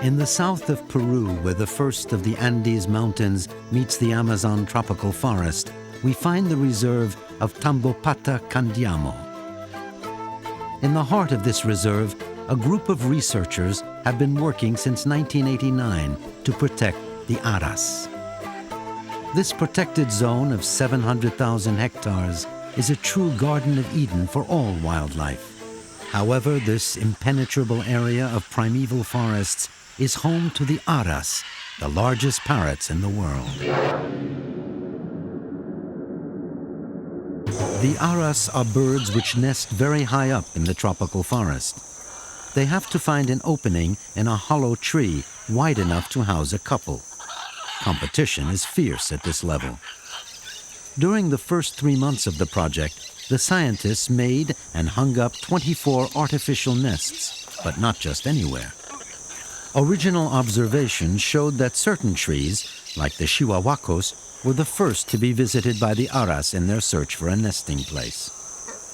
In the south of Peru, where the first of the Andes Mountains meets the Amazon tropical forest, we find the reserve of Tambopata Candiamo. In the heart of this reserve, a group of researchers have been working since 1989 to protect the Aras. This protected zone of 700,000 hectares is a true Garden of Eden for all wildlife. However, this impenetrable area of primeval forests is home to the Aras, the largest parrots in the world. The Aras are birds which nest very high up in the tropical forest. They have to find an opening in a hollow tree wide enough to house a couple. Competition is fierce at this level. During the first 3 months of the project, the scientists made and hung up 24 artificial nests, but not just anywhere. Original observations showed that certain trees, like the Chihuahuacos, were the first to be visited by the Aras in their search for a nesting place.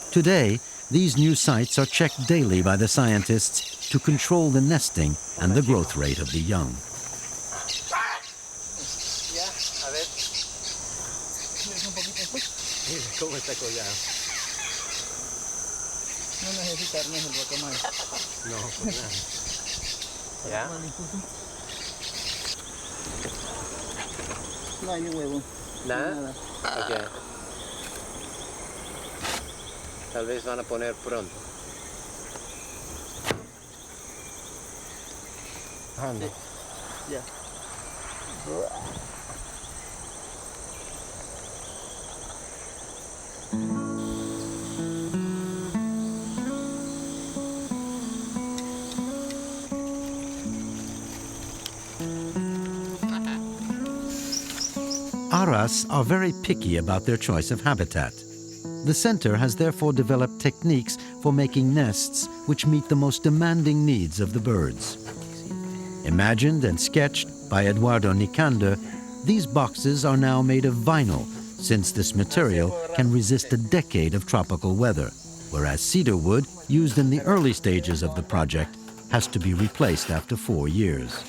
Today, these new sites are checked daily by the scientists to control the nesting and the growth rate of the young. No necesita arnés el guacamole. No, pues nada. ¿Ya? No hay huevo. ¿Nada? Ok. Tal vez van a poner pronto. Ah, no. Ya. Aras are very picky about their choice of habitat. The center has therefore developed techniques for making nests which meet the most demanding needs of the birds. Imagined and sketched by Eduardo Nicander, these boxes are now made of vinyl, since this material can resist a decade of tropical weather, whereas cedar wood, used in the early stages of the project, has to be replaced after 4 years.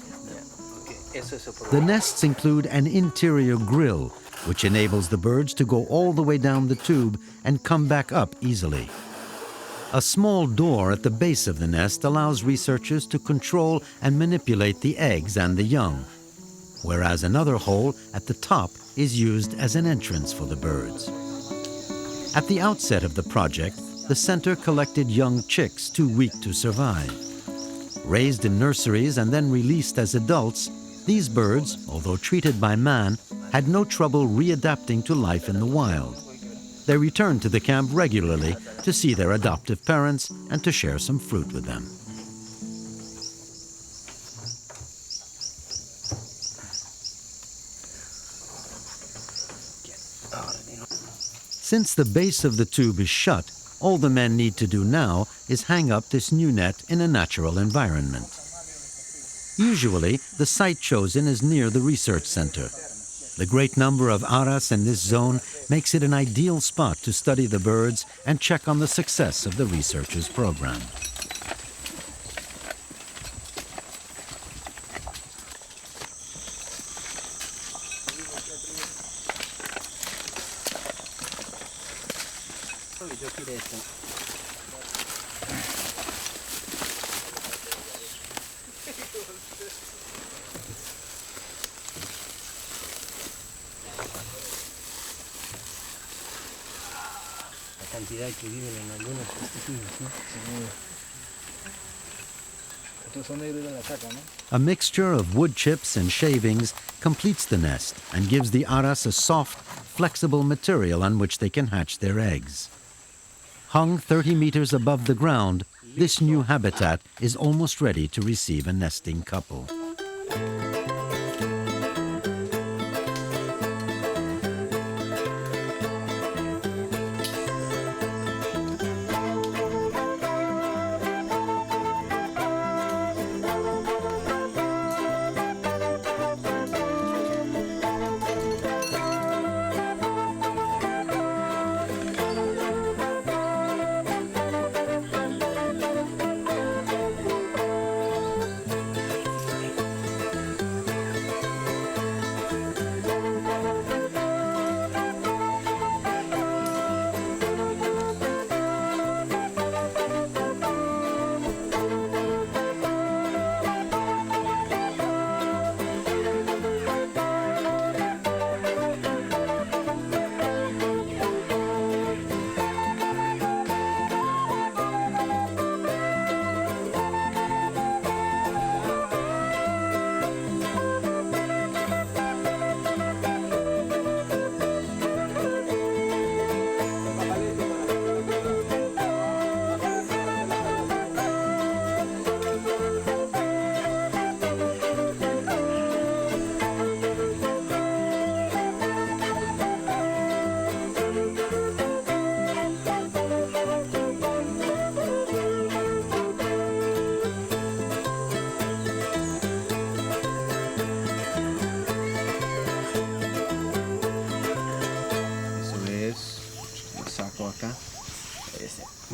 The nests include an interior grill, which enables the birds to go all the way down the tube and come back up easily. A small door at the base of the nest allows researchers to control and manipulate the eggs and the young, whereas another hole at the top is used as an entrance for the birds. At the outset of the project, the center collected young chicks too weak to survive. Raised in nurseries and then released as adults, these birds, although treated by man, had no trouble readapting to life in the wild. They returned to the camp regularly to see their adoptive parents and to share some fruit with them. Since the base of the tube is shut, all the men need to do now is hang up this new net in a natural environment. Usually, the site chosen is near the research center. The great number of Aras in this zone makes it an ideal spot to study the birds and check on the success of the researchers' program. Cantidad que viven en algunos testículos, ¿no? A mixture of wood chips and shavings completes the nest and gives the Aras a soft, flexible material on which they can hatch their eggs. Hung 30 meters above the ground, this new habitat is almost ready to receive a nesting couple.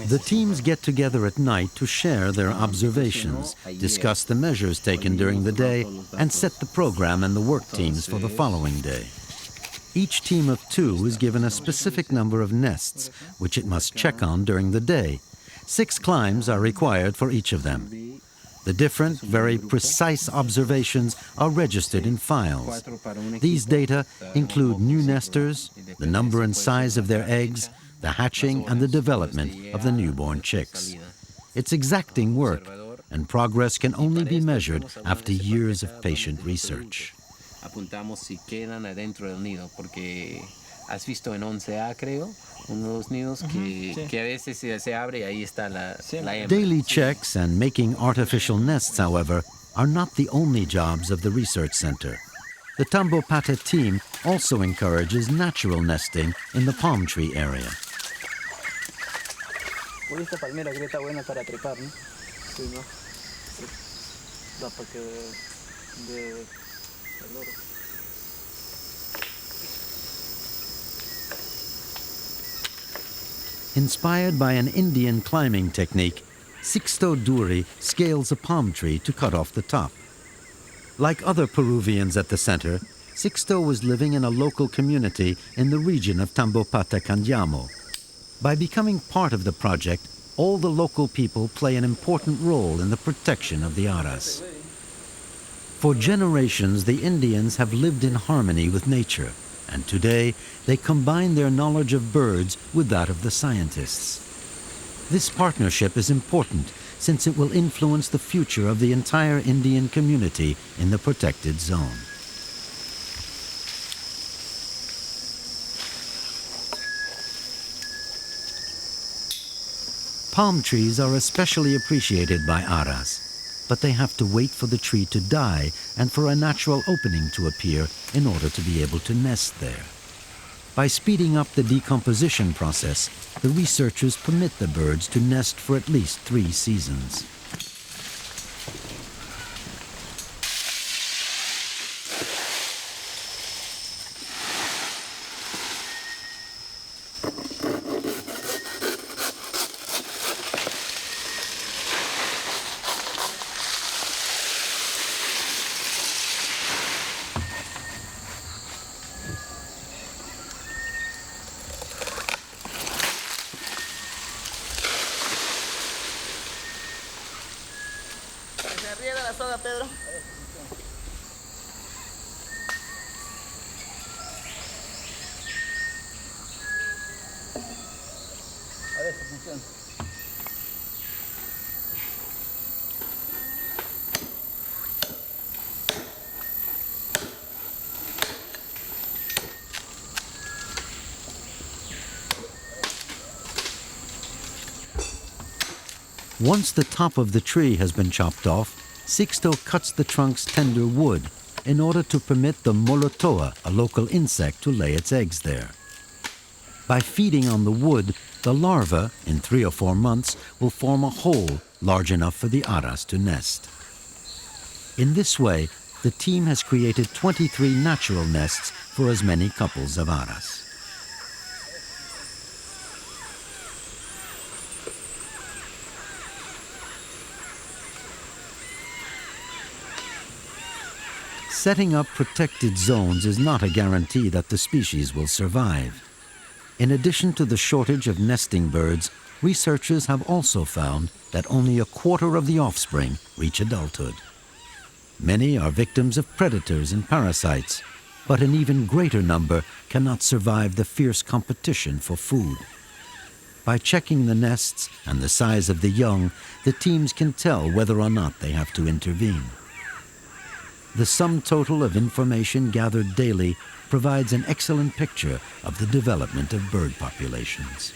The teams get together at night to share their observations, discuss the measures taken during the day, and set the program and the work teams for the following day. Each team of 2 is given a specific number of nests, which it must check on during the day. 6 climbs are required for each of them. The different, very precise observations are registered in files. These data include new nesters, the number and size of their eggs, the hatching and the development of the newborn chicks. It's exacting work, and progress can only be measured after years of patient research. Apuntamos si quedan adentro del nido, porque has visto en 11A, creo, uno de los nidos que a veces se abre y ahí está la hembra. Daily checks and making artificial nests, however, are not the only jobs of the research center. The Tambopata team also encourages natural nesting in the palm tree area. Uy, esta palmera que está buena para trepar, ¿no? Sí, ¿no? Sí. Da para que de calor. Inspired by an Indian climbing technique, Sixto Duri scales a palm tree to cut off the top. Like other Peruvians at the center, Sixto was living in a local community in the region of Tambopata Candiamo. By becoming part of the project, all the local people play an important role in the protection of the Aras. For generations, the Indians have lived in harmony with nature, and today they combine their knowledge of birds with that of the scientists. This partnership is important since it will influence the future of the entire Indian community in the protected zone. Palm trees are especially appreciated by Aras, but they have to wait for the tree to die and for a natural opening to appear in order to be able to nest there. By speeding up the decomposition process, the researchers permit the birds to nest for at least 3 seasons. Pedro. A ver si funciona. Once the top of the tree has been chopped off, Sixto cuts the trunk's tender wood in order to permit the molotoa, a local insect, to lay its eggs there. By feeding on the wood, the larva, in 3 or 4 months, will form a hole large enough for the Aras to nest. In this way, the team has created 23 natural nests for as many couples of Aras. Setting up protected zones is not a guarantee that the species will survive. In addition to the shortage of nesting birds, researchers have also found that only 1/4 of the offspring reach adulthood. Many are victims of predators and parasites, but an even greater number cannot survive the fierce competition for food. By checking the nests and the size of the young, the teams can tell whether or not they have to intervene. The sum total of information gathered daily provides an excellent picture of the development of bird populations.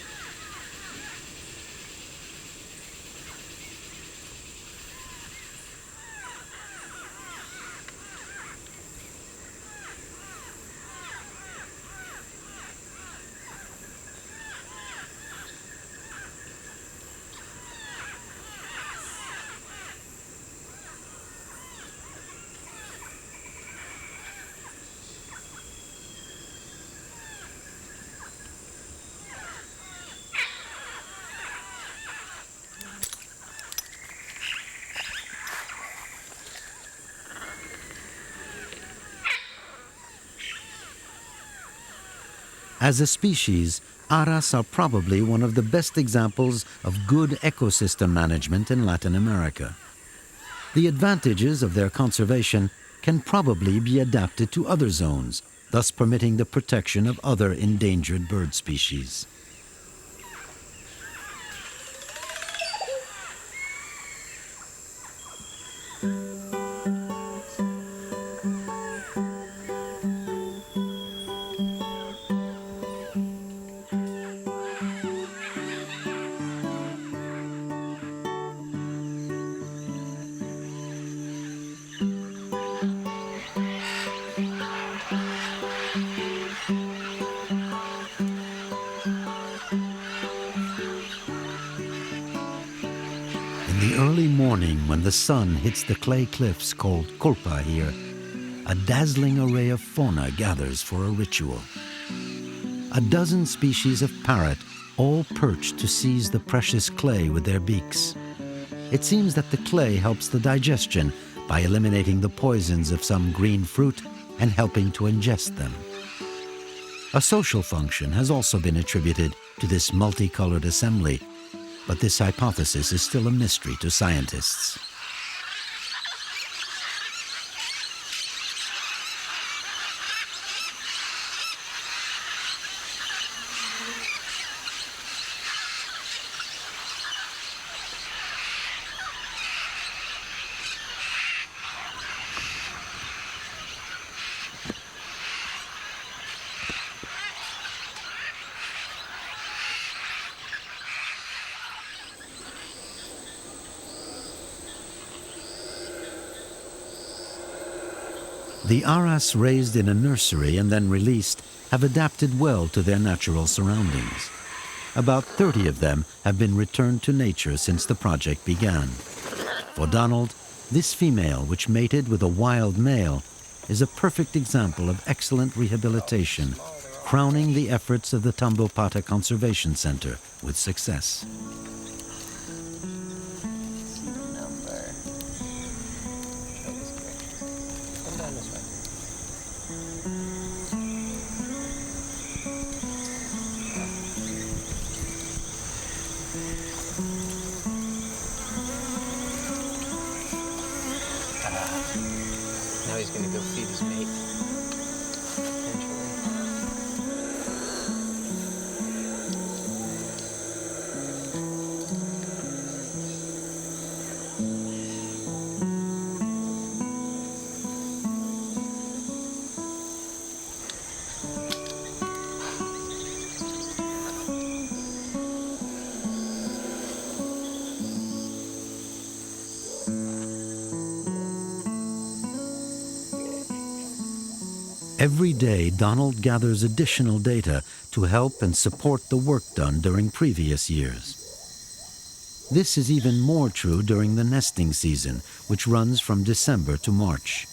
As a species, Aras are probably one of the best examples of good ecosystem management in Latin America. The advantages of their conservation can probably be adapted to other zones, thus permitting the protection of other endangered bird species. In the early morning, when the sun hits the clay cliffs called Colpa here, a dazzling array of fauna gathers for a ritual. A dozen species of parrot all perch to seize the precious clay with their beaks. It seems that the clay helps the digestion by eliminating the poisons of some green fruit and helping to ingest them. A social function has also been attributed to this multicolored assembly, but this hypothesis is still a mystery to scientists. The Aras raised in a nursery and then released have adapted well to their natural surroundings. About 30 of them have been returned to nature since the project began. For Donald, this female, which mated with a wild male, is a perfect example of excellent rehabilitation, crowning the efforts of the Tambopata Conservation Center with success. Now he's going to go feed his mate. Every day, Donald gathers additional data to help and support the work done during previous years. This is even more true during the nesting season, which runs from December to March.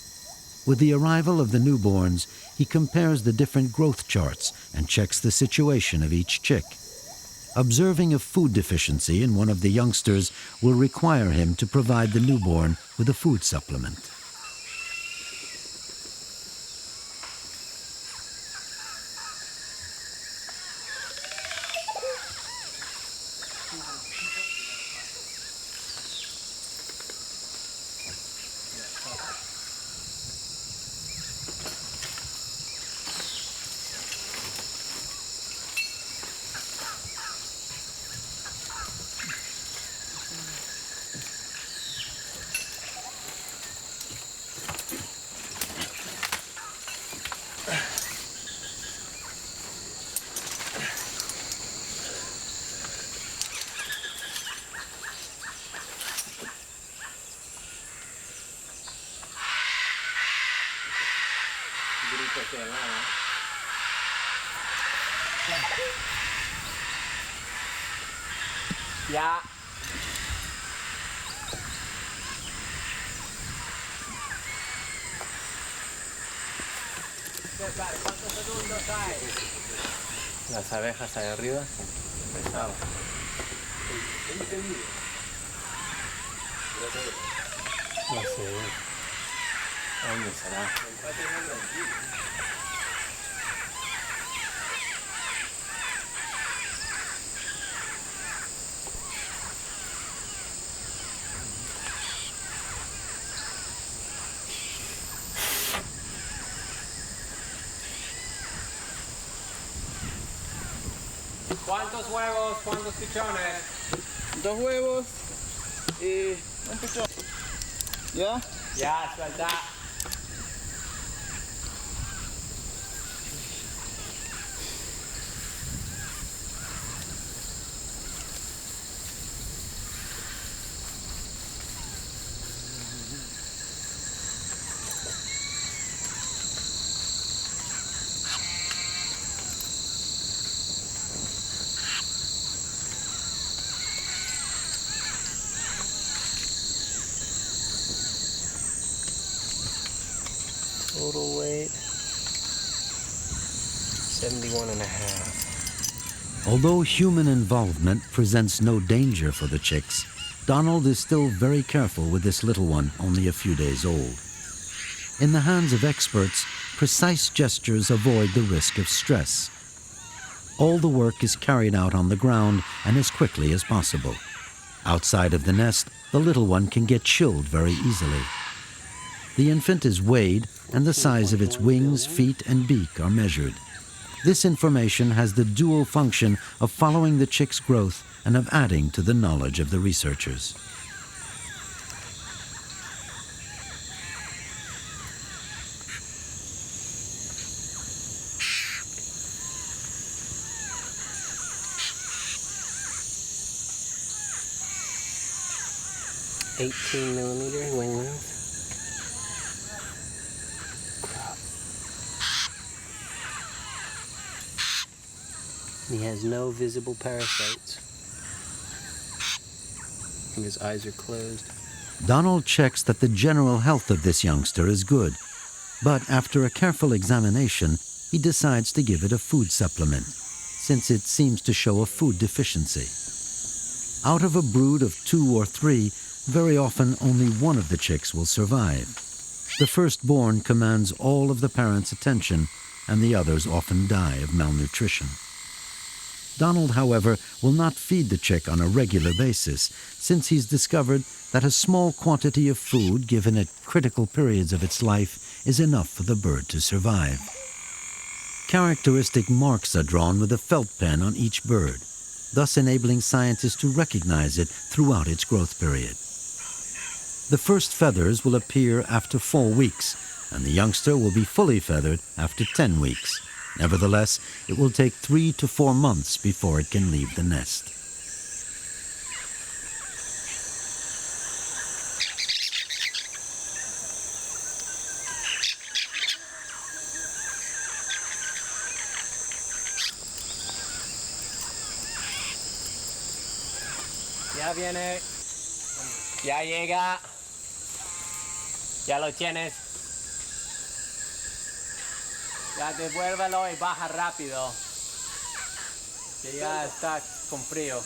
With the arrival of the newborns, he compares the different growth charts and checks the situation of each chick. Observing a food deficiency in one of the youngsters will require him to provide the newborn with a food supplement. Ya. ¿Cuántos segundos hay? Las abejas ahí arriba. Pesado. No sé. ¿A dónde será? ¿Cuántos huevos? ¿Cuántos pichones? 2 huevos y un pichón. ¿Ya? Ya, suelta. Total weight 71 and a half. Although human involvement presents no danger for the chicks, Donald is still very careful with this little one only a few days old. In the hands of experts, precise gestures avoid the risk of stress. All the work is carried out on the ground and as quickly as possible. Outside of the nest, the little one can get chilled very easily. The infant is weighed and the size of its wings, feet, and beak are measured. This information has the dual function of following the chick's growth and of adding to the knowledge of the researchers. $18mm wing length. He has no visible parasites. And his eyes are closed. Donald checks that the general health of this youngster is good, but after a careful examination, he decides to give it a food supplement, since it seems to show a food deficiency. Out of a brood of 2 or 3, very often only one of the chicks will survive. The firstborn commands all of the parents' attention, and the others often die of malnutrition. Donald, however, will not feed the chick on a regular basis, since he's discovered that a small quantity of food given at critical periods of its life is enough for the bird to survive. Characteristic marks are drawn with a felt pen on each bird, thus enabling scientists to recognize it throughout its growth period. The first feathers will appear after 4 weeks, and the youngster will be fully feathered after 10 weeks. Nevertheless, it will take 3 to 4 months before it can leave the nest. Ya viene. Ya llega. Ya lo tienes. Ya devuélvelo y baja rápido. Que ya está con frío.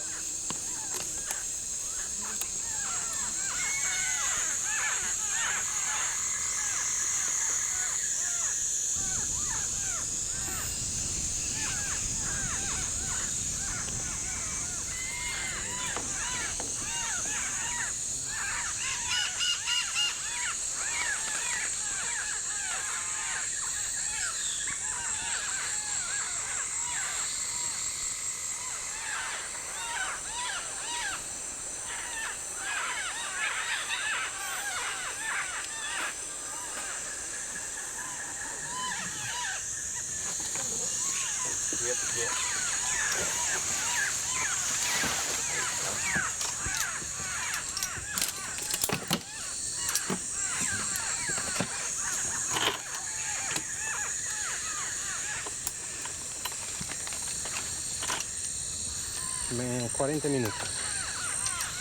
Me 40 minutos.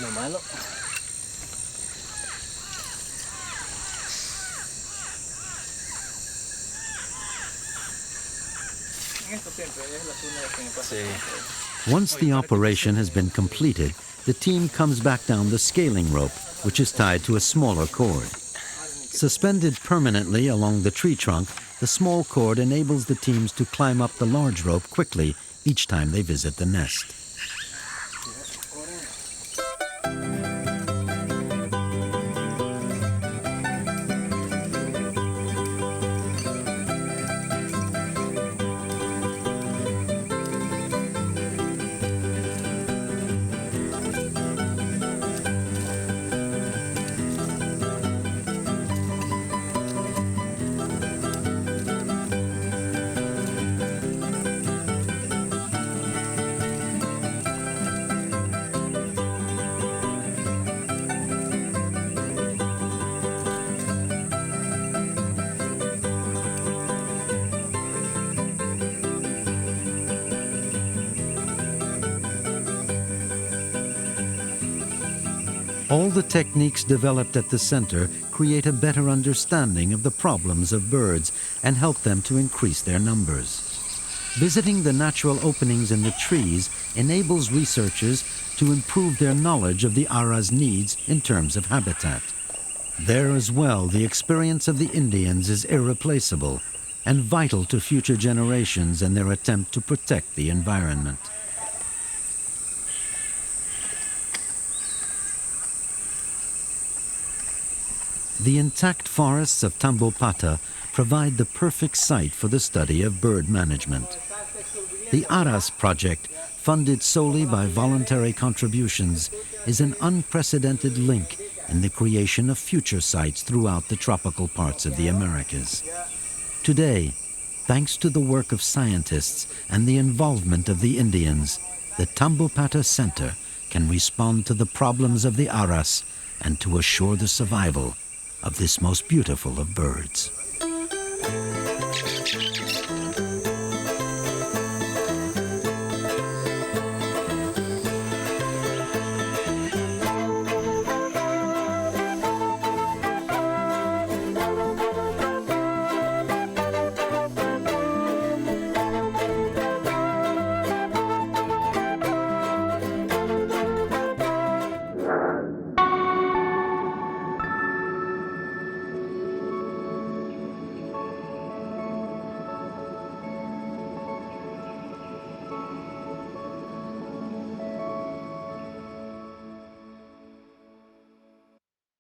No malo. Esto siempre es la segunda vez que me pasa. Sí. Once the operation has been completed, the team comes back down the scaling rope, which is tied to a smaller cord. Suspended permanently along the tree trunk, the small cord enables the teams to climb up the large rope quickly each time they visit the nest. All the techniques developed at the center create a better understanding of the problems of birds and help them to increase their numbers. Visiting the natural openings in the trees enables researchers to improve their knowledge of the Aras' needs in terms of habitat. There as well, the experience of the Indians is irreplaceable and vital to future generations in their attempt to protect the environment. The intact forests of Tambopata provide the perfect site for the study of bird management. The Aras project, funded solely by voluntary contributions, is an unprecedented link in the creation of future sites throughout the tropical parts of the Americas. Today, thanks to the work of scientists and the involvement of the Indians, the Tambopata Center can respond to the problems of the Aras and to assure the survival of this most beautiful of birds.